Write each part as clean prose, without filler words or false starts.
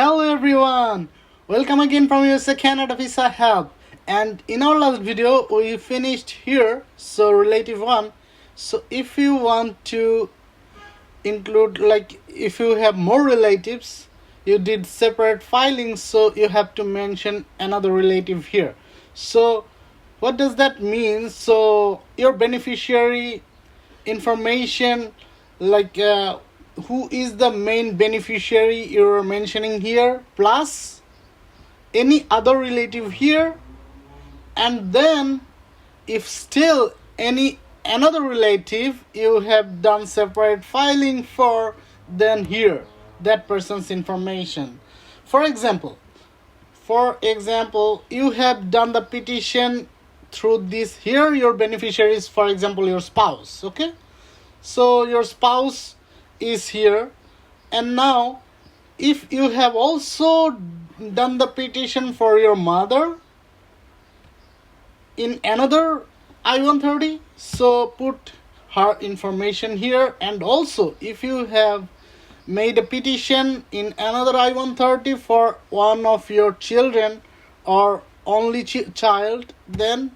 Hello everyone, welcome again from USA Canada Visa Help. And in our last video we finished here, so relative one. So if you want to include, like if you have more relatives, you did separate filings, so you have to mention another relative here. So what does that mean? So your beneficiary information, like who is the main beneficiary you're mentioning here, plus any other relative here, and then if still another relative you have done separate filing for, then here that person's information. For example, you have done the petition through this here. Your beneficiary is, for example, your spouse. Okay, so your spouse is here, and now if you have also done the petition for your mother in another I-130, so put her information here. And also if you have made a petition in another I-130 for one of your children or only child, then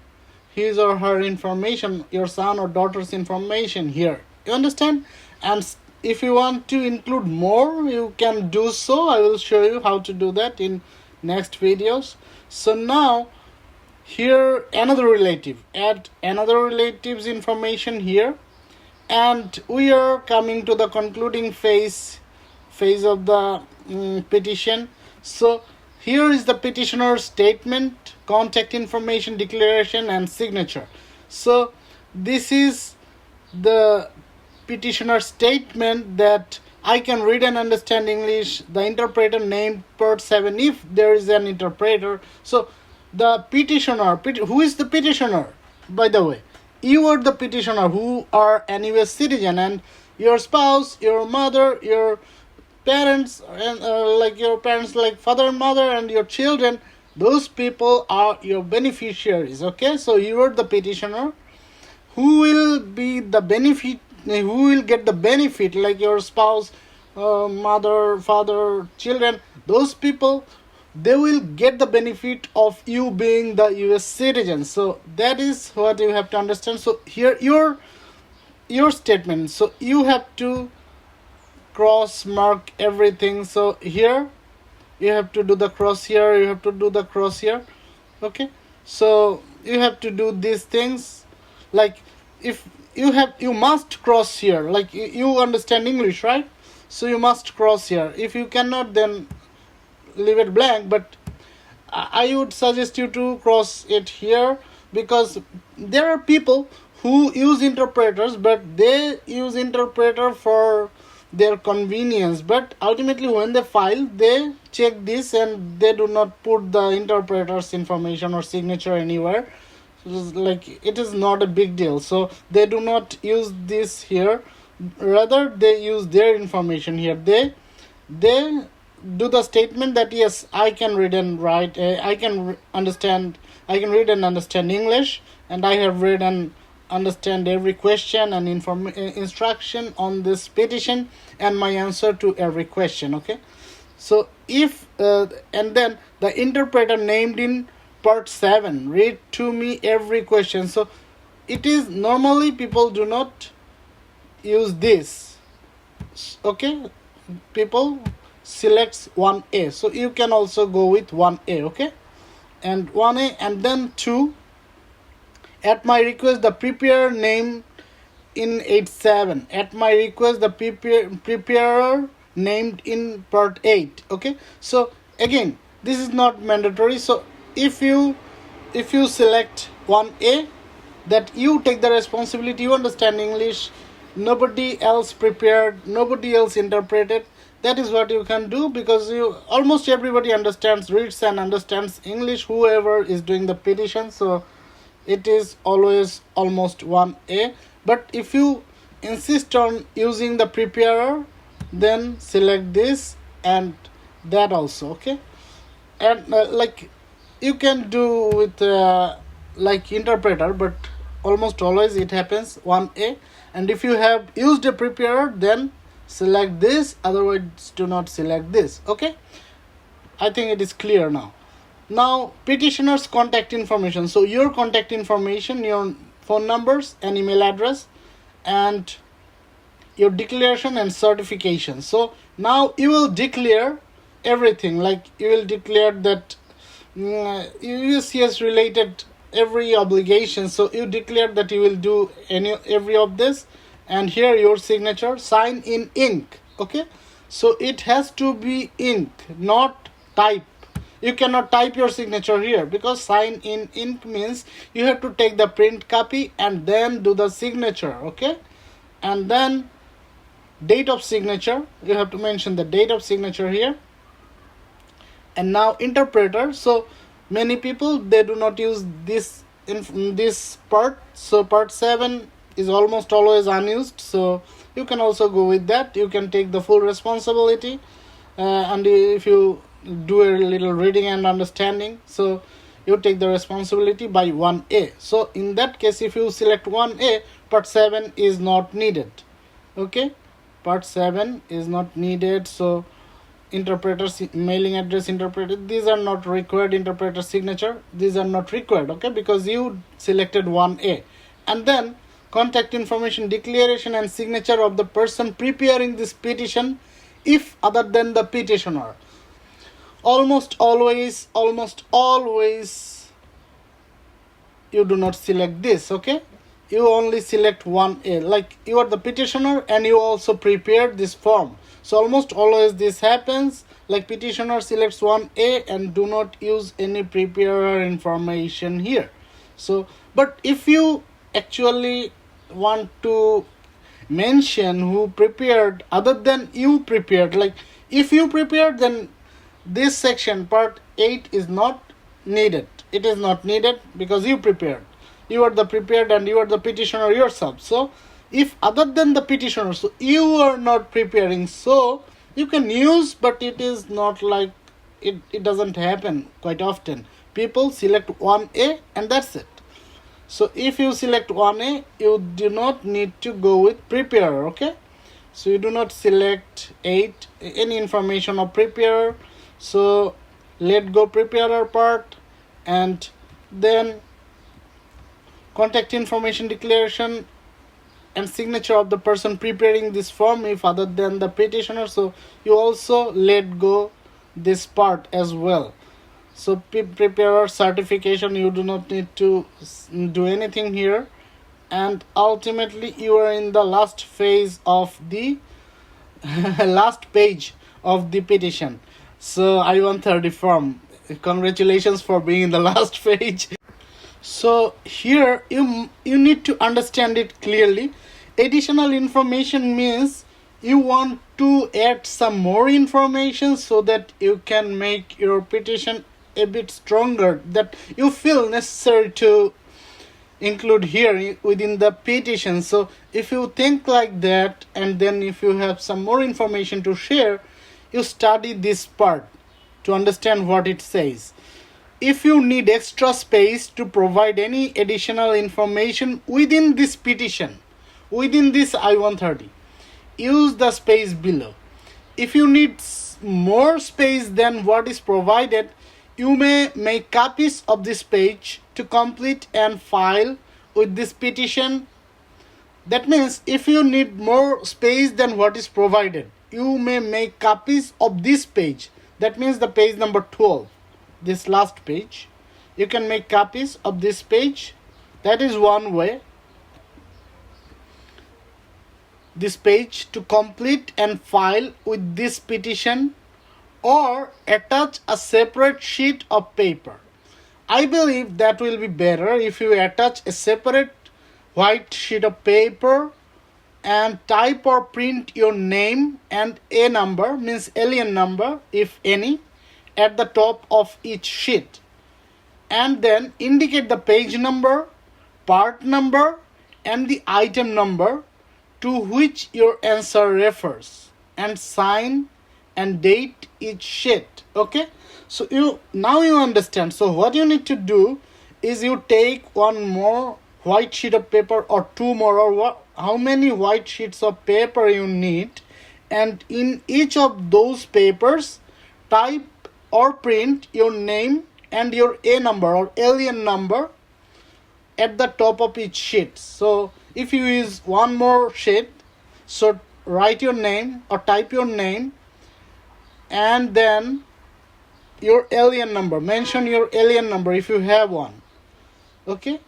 his or her information, your son or daughter's information here. You understand? And if you want to include more, you can do so. I will show you how to do that in next videos. So now here another relative, add another relative's information here, and we are coming to the concluding phase of the petition. So here is the petitioner's statement, contact information, declaration, and signature. So this is the petitioner statement that I can read and understand English. The interpreter named part 7 if there is an interpreter. So the petitioner, who is the petitioner? By the way, you are the petitioner who are an US citizen, and your spouse, your mother, your parents, and like father and mother, and your children, those people are your beneficiaries. Okay, so you are the petitioner. Who will be the benefit? Who will get the benefit, like your spouse, mother, father, children? Those people, they will get the benefit of you being the US citizen. So that is what you have to understand. So here your statement, so you have to cross mark everything. So here you have to do the cross here, you have to do the cross here. Okay, so you have to do these things. Like if you must cross here, like you understand English, right? So you must cross here. If you cannot, then leave it blank, but I would suggest you to cross it here, because there are people who use interpreters, but they use interpreter for their convenience, but ultimately when they file, they check this and they do not put the interpreter's information or signature anywhere. Like it is not a big deal, so they do not use this here. Rather, they use their information here. They do the statement that yes, I can read and write, I can read and understand English, and I have read and understand every question and instruction on this petition and my answer to every question. Okay, so if and then the interpreter named in part 7 read to me every question. So it is normally people do not use this. Okay, people selects 1A, so you can also go with 1A. Okay, and 1A, and then 2, at my request the preparer named in 8.7, at my request the preparer named in part 8. Okay, so again this is not mandatory. So if you select 1A, that you take the responsibility, you understand English, nobody else prepared, nobody else interpreted, that is what you can do, because almost everybody reads and understands English, whoever is doing the petition. So it is always almost 1A. But if you insist on using the preparer, then select this and that also. Okay, and like you can do with like interpreter, but almost always it happens 1A. And if you have used a preparer, then select this, otherwise do not select this. Okay, I think it is clear now. Now petitioner's contact information. So your contact information, your phone numbers and email address, and your declaration and certification. So now you will declare everything, like you will declare that USCIS related every obligation. So you declare that you will do every of this, and here your signature, sign in ink. Okay, so it has to be ink, not type. You cannot type your signature here, because sign in ink means you have to take the print copy and then do the signature. Okay, and then date of signature, you have to mention the date of signature here. And now interpreter. So many people, they do not use this in this part, so part 7 is almost always unused, so you can also go with that. You can take the full responsibility, and if you do a little reading and understanding, so you take the responsibility by 1A. So in that case, if you select 1A, part 7 is not needed. Okay, part 7 is not needed. So interpreter, mailing address, interpreter, these are not required. Interpreter signature, these are not required. Okay, because you selected 1A. And then contact information, declaration and signature of the person preparing this petition, if other than the petitioner. Almost always you do not select this. Okay, you only select 1A, like you are the petitioner and you also prepared this form. So almost always this happens, like petitioner selects 1A and do not use any preparer information here. So but if you actually want to mention who prepared other than you prepared, like if you prepared, then this section part 8 is not needed. It is not needed because you prepared. You are the prepared and you are the petitioner yourself. So if other than the petitioner, so you are not preparing, so you can use, but it is not like it doesn't happen quite often. People select 1A and that's it. So if you select 1A, you do not need to go with preparer. Okay, so you do not select 8 any information of preparer. So let go preparer part, and then contact information, declaration and signature of the person preparing this form, if other than the petitioner. So you also let go this part as well. So preparer certification, you do not need to do anything here. And ultimately you are in the last phase of the last page of the petition. So I-130 form, congratulations for being in the last page. So here you need to understand it clearly. Additional information means you want to add some more information so that you can make your petition a bit stronger, that you feel necessary to include here within the petition. So if you think like that, and then if you have some more information to share, you study this part to understand what it says. If you need extra space to provide any additional information within this petition, within this I-130, use the space below. If you need more space than what is provided, you may make copies of this page to complete and file with this petition. That means if you need more space than what is provided, you may make copies of this page. That means the page number 12, this last page. You can make copies of this page. That is one way. This page to complete and file with this petition, or attach a separate sheet of paper. I believe that will be better if you attach a separate white sheet of paper and type or print your name and a number, means alien number if any, at the top of each sheet, and then indicate the page number, part number and the item number to which your answer refers, and sign and date each sheet. Okay, so you understand. So what you need to do is you take one more white sheet of paper, or two more, or how many white sheets of paper you need, and in each of those papers type or print your name and your A number or alien number at the top of each sheet. So if you use one more sheet, so write your name or type your name and then your alien number. Mention your alien number if you have one. Okay,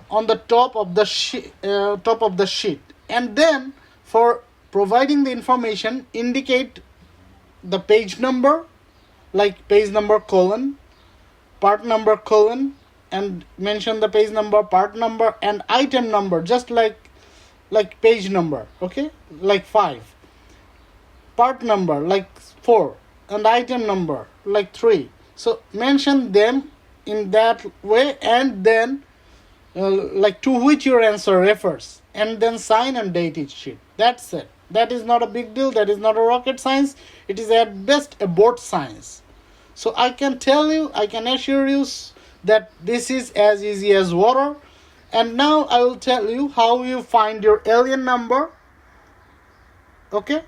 on the top of the sheet, and then for providing the information, indicate the page number, like page number colon, part number colon, and mention the page number, part number, and item number, just like page number. Okay, like 5, part number like 4, and item number like 3. So mention them in that way, and then like to which your answer refers, and then sign and date each sheet. That's it. That is not a big deal. That is not a rocket science. It is at best a board science. So I can tell you, I can assure you that this is as easy as water. And now I will tell you how you find your alien number. Okay,